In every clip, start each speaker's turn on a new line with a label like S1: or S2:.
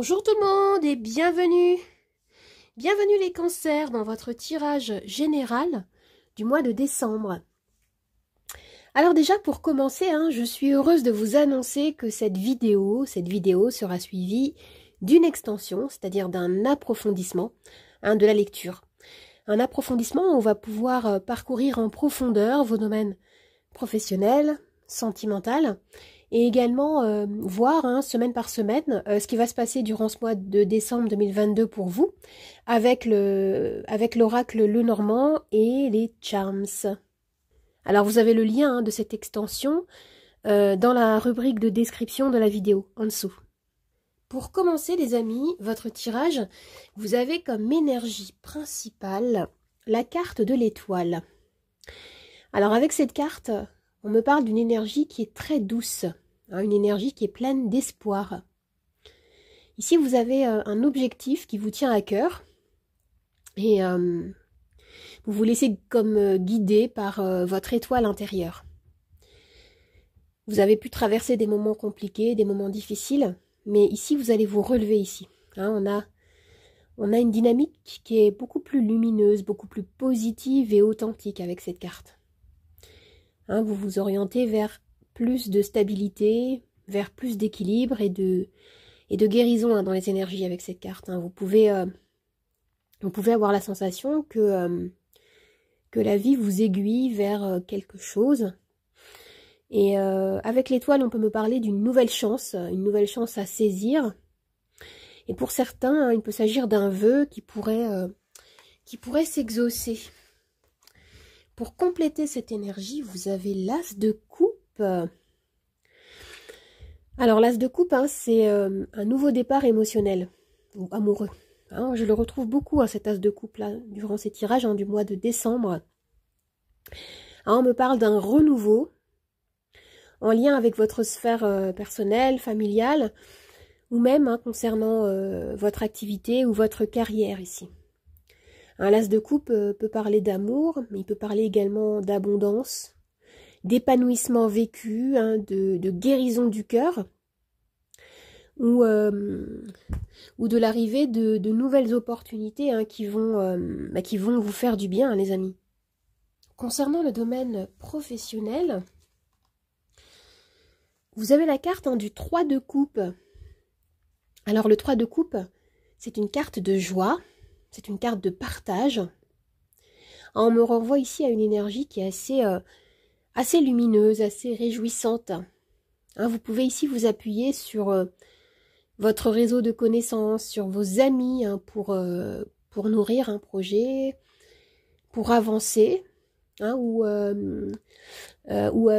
S1: Bonjour tout le monde et bienvenue. Bienvenue les cancers dans votre tirage général du mois de décembre. Alors déjà pour commencer, je suis heureuse de vous annoncer que cette vidéo sera suivie d'une extension, c'est-à-dire d'un approfondissement de la lecture. Un approfondissement où on va pouvoir parcourir en profondeur vos domaines professionnels, sentimentaux, et également voir semaine par semaine ce qui va se passer durant ce mois de décembre 2022 pour vous avec l'oracle Lenormand et les charms. Alors vous avez le lien de cette extension dans la rubrique de description de la vidéo en dessous. Pour commencer les amis, votre tirage, vous avez comme énergie principale la carte de l'étoile. Alors avec cette carte, on me parle d'une énergie qui est très douce, une énergie qui est pleine d'espoir. Ici, vous avez un objectif qui vous tient à cœur et vous vous laissez comme guider par votre étoile intérieure. Vous avez pu traverser des moments compliqués, des moments difficiles, mais ici, vous allez vous relever ici. On a une dynamique qui est beaucoup plus lumineuse, beaucoup plus positive et authentique avec cette carte. Vous vous orientez vers plus de stabilité, vers plus d'équilibre et de guérison dans les énergies avec cette carte. Vous pouvez avoir la sensation que la vie vous aiguille vers quelque chose. Et avec l'étoile, on peut me parler d'une nouvelle chance à saisir. Et pour certains, il peut s'agir d'un vœu qui pourrait s'exaucer. Pour compléter cette énergie, vous avez l'as de coupe. Alors l'as de coupe, c'est un nouveau départ émotionnel ou amoureux. Je le retrouve beaucoup, cet as de coupe là, durant ces tirages du mois de décembre. On me parle d'un renouveau en lien avec votre sphère personnelle, familiale, ou même concernant votre activité ou votre carrière ici. Un l'as de coupe peut parler d'amour, mais il peut parler également d'abondance, d'épanouissement vécu, de guérison du cœur, ou de l'arrivée de nouvelles opportunités qui vont vous faire du bien, les amis. Concernant le domaine professionnel, vous avez la carte du 3 de coupe. Alors le 3 de coupe, c'est une carte de joie. C'est une carte de partage. On me renvoie ici à une énergie qui est assez lumineuse, assez réjouissante. Vous pouvez ici vous appuyer sur votre réseau de connaissances, sur vos amis pour nourrir un projet, pour avancer. Ou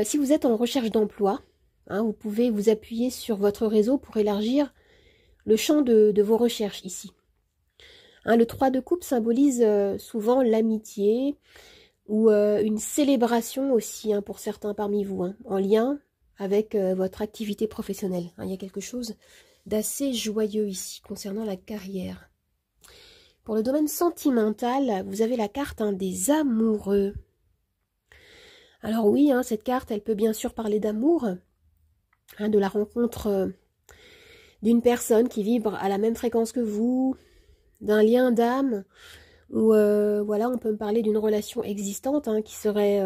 S1: si vous êtes en recherche d'emploi, vous pouvez vous appuyer sur votre réseau pour élargir le champ de vos recherches ici. Le 3 de coupe symbolise souvent l'amitié ou une célébration aussi pour certains parmi vous, en lien avec votre activité professionnelle. Il y a quelque chose d'assez joyeux ici concernant la carrière. Pour le domaine sentimental, vous avez la carte des amoureux. Alors oui, cette carte, elle peut bien sûr parler d'amour, de la rencontre d'une personne qui vibre à la même fréquence que vous, d'un lien d'âme, où on peut me parler d'une relation existante qui serait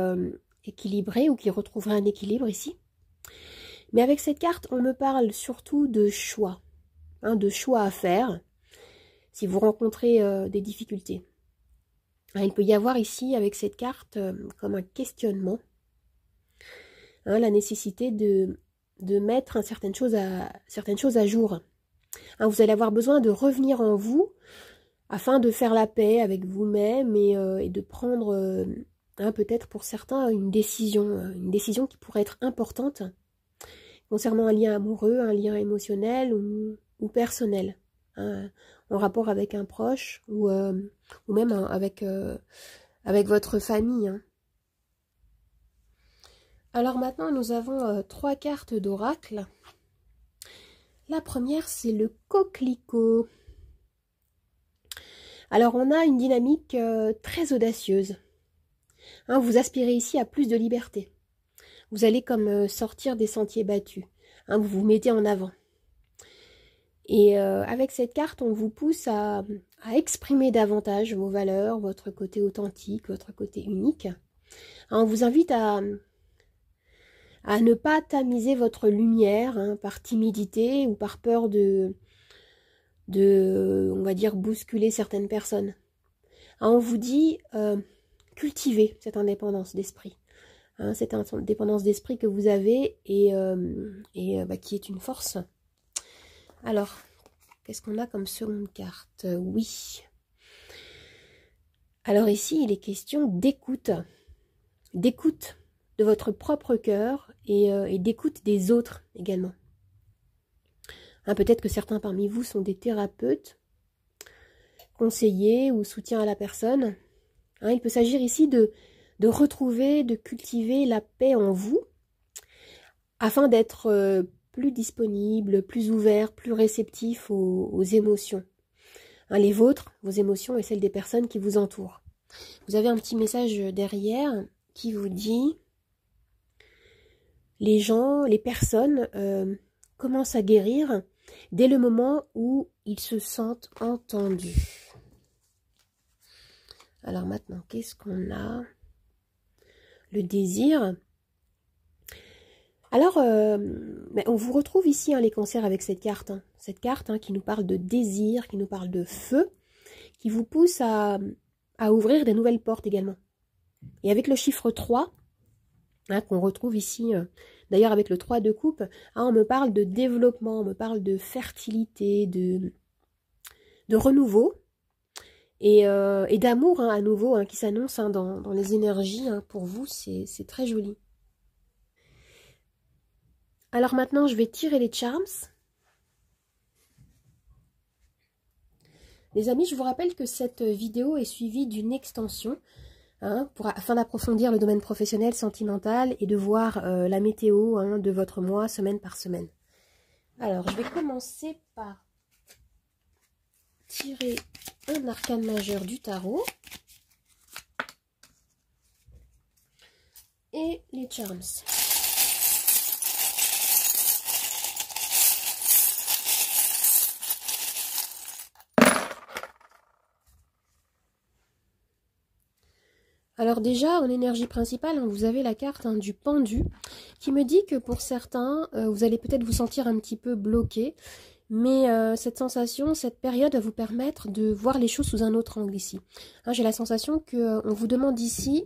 S1: équilibrée ou qui retrouverait un équilibre ici. Mais avec cette carte, on me parle surtout de choix à faire si vous rencontrez des difficultés. Il peut y avoir ici, avec cette carte, comme un questionnement, la nécessité de mettre certaines choses à jour. Vous allez avoir besoin de revenir en vous afin de faire la paix avec vous-même et de prendre peut-être pour certains une décision qui pourrait être importante concernant un lien amoureux, un lien émotionnel ou personnel, en rapport avec un proche ou même avec votre famille. Alors maintenant, nous avons 3 cartes d'oracle. La première, c'est le coquelicot. Alors, on a une dynamique très audacieuse. Vous aspirez ici à plus de liberté. Vous allez comme sortir des sentiers battus. Vous vous mettez en avant. Et avec cette carte, on vous pousse à exprimer davantage vos valeurs, votre côté authentique, votre côté unique. On vous invite à ne pas tamiser votre lumière hein, par timidité ou par peur de, on va dire, bousculer certaines personnes. On vous dit, cultivez cette indépendance d'esprit. Hein, cette indépendance d'esprit que vous avez et qui est une force. Alors, qu'est-ce qu'on a comme seconde carte? Oui. Alors ici, il est question d'écoute. D'écoute de votre propre cœur et d'écoute des autres également. Hein, peut-être que certains parmi vous sont des thérapeutes, conseillers ou soutiens à la personne. Hein, il peut s'agir ici de retrouver, de cultiver la paix en vous afin d'être plus disponible, plus ouvert, plus réceptif aux émotions. Hein, les vôtres, vos émotions et celles des personnes qui vous entourent. Vous avez un petit message derrière qui vous dit les gens, les personnes commencent à guérir dès le moment où ils se sentent entendus. Alors maintenant, qu'est-ce qu'on a? Le désir. Alors, on vous retrouve ici, hein, les cancers, avec cette carte. Hein. Cette carte hein, qui nous parle de désir, qui nous parle de feu, qui vous pousse à ouvrir des nouvelles portes également. Et avec le chiffre 3, hein, qu'on retrouve ici, d'ailleurs avec le 3 de coupe, hein, on me parle de développement, on me parle de fertilité, de renouveau, et d'amour hein, à nouveau, hein, qui s'annonce hein, dans les énergies. Hein, pour vous, c'est très joli. Alors maintenant, je vais tirer les charms. Les amis, je vous rappelle que cette vidéo est suivie d'une extension hein, afin d'approfondir le domaine professionnel, sentimental et de voir la météo hein, de votre mois, semaine par semaine. Alors, je vais commencer par tirer un arcane majeur du tarot et les charms. Alors déjà, en énergie principale, hein, vous avez la carte hein, du pendu qui me dit que pour certains, vous allez peut-être vous sentir un petit peu bloqué, mais cette sensation, cette période va vous permettre de voir les choses sous un autre angle ici. Hein, j'ai la sensation qu'on vous demande ici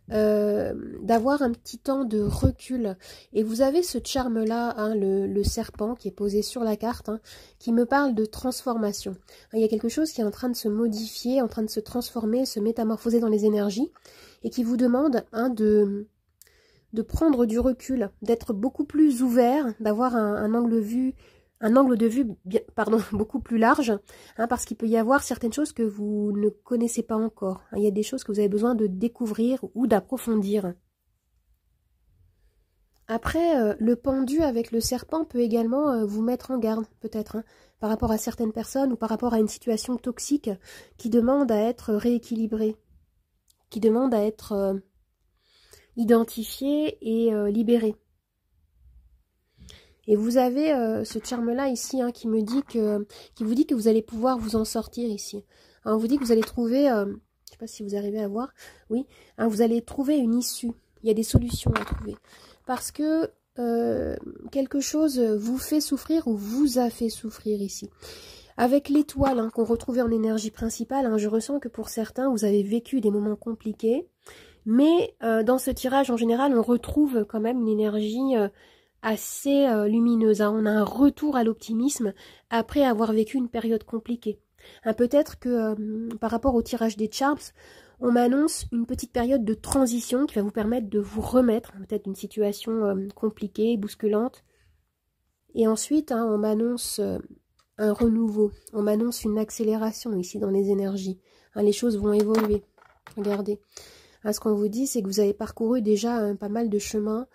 S1: d'avoir un petit temps de recul. Et vous avez ce charme-là, hein, le serpent qui est posé sur la carte, hein, qui me parle de transformation. Hein, il y a quelque chose qui est en train de se modifier, en train de se transformer, se métamorphoser dans les énergies, et qui vous demande hein, de prendre du recul, d'être beaucoup plus ouvert, d'avoir un angle de vue beaucoup plus large, hein, parce qu'il peut y avoir certaines choses que vous ne connaissez pas encore. Hein, il y a des choses que vous avez besoin de découvrir ou d'approfondir. Après, le pendu avec le serpent peut également vous mettre en garde, peut-être, hein, par rapport à certaines personnes ou par rapport à une situation toxique qui demande à être rééquilibrée, qui demande à être identifiée et libérée. Et vous avez ce charme-là ici hein, qui vous dit que vous allez pouvoir vous en sortir ici. Hein, on vous dit que vous allez trouver, je ne sais pas si vous arrivez à voir, oui, hein, vous allez trouver une issue. Il y a des solutions à trouver. Parce que quelque chose vous fait souffrir ou vous a fait souffrir ici. Avec l'étoile hein, qu'on retrouvait en énergie principale, hein, je ressens que pour certains, vous avez vécu des moments compliqués. Mais dans ce tirage, en général, on retrouve quand même une énergie assez lumineuse. Hein. On a un retour à l'optimisme après avoir vécu une période compliquée. Hein, peut-être que par rapport au tirage des charms, on m'annonce une petite période de transition qui va vous permettre de vous remettre peut-être d'une situation compliquée, bousculante. Et ensuite, hein, on m'annonce un renouveau. On m'annonce une accélération ici dans les énergies. Hein, les choses vont évoluer. Regardez. Hein, ce qu'on vous dit, c'est que vous avez parcouru déjà pas mal de chemins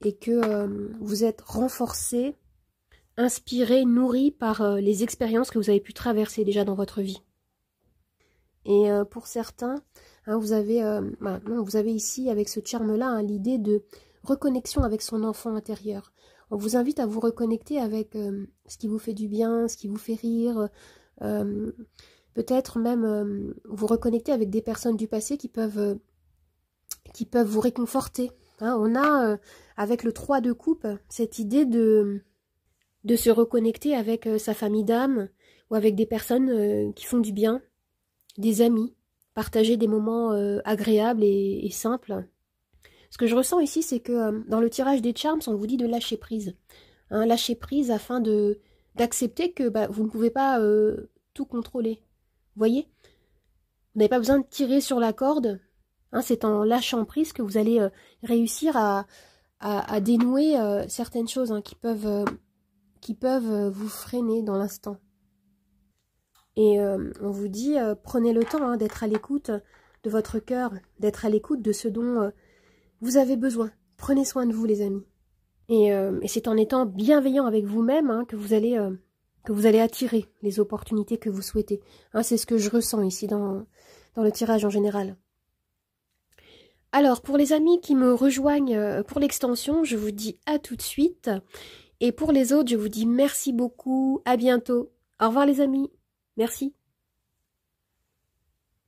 S1: et que vous êtes renforcé, inspiré, nourri par les expériences que vous avez pu traverser déjà dans votre vie. Et pour certains, hein, vous avez ici, avec ce charme-là, hein, l'idée de reconnexion avec son enfant intérieur. On vous invite à vous reconnecter avec ce qui vous fait du bien, ce qui vous fait rire, peut-être même vous reconnecter avec des personnes du passé qui peuvent vous réconforter. Hein, on a, avec le 3 de coupe, cette idée de se reconnecter avec sa famille d'âme ou avec des personnes qui font du bien, des amis, partager des moments agréables et simples. Ce que je ressens ici, c'est que dans le tirage des charms, on vous dit de lâcher prise. Hein, lâcher prise afin d'accepter que vous ne pouvez pas tout contrôler. Vous voyez? Vous n'avez pas besoin de tirer sur la corde. Hein, c'est en lâchant prise que vous allez réussir à dénouer certaines choses qui peuvent vous freiner dans l'instant. Et on vous dit, prenez le temps d'être à l'écoute de votre cœur, d'être à l'écoute de ce dont vous avez besoin. Prenez soin de vous, les amis. Et c'est en étant bienveillant avec vous-même que vous allez attirer les opportunités que vous souhaitez. Hein, c'est ce que je ressens ici dans le tirage en général. Alors, pour les amis qui me rejoignent pour l'extension, je vous dis à tout de suite. Et pour les autres, je vous dis merci beaucoup, à bientôt. Au revoir les amis. Merci.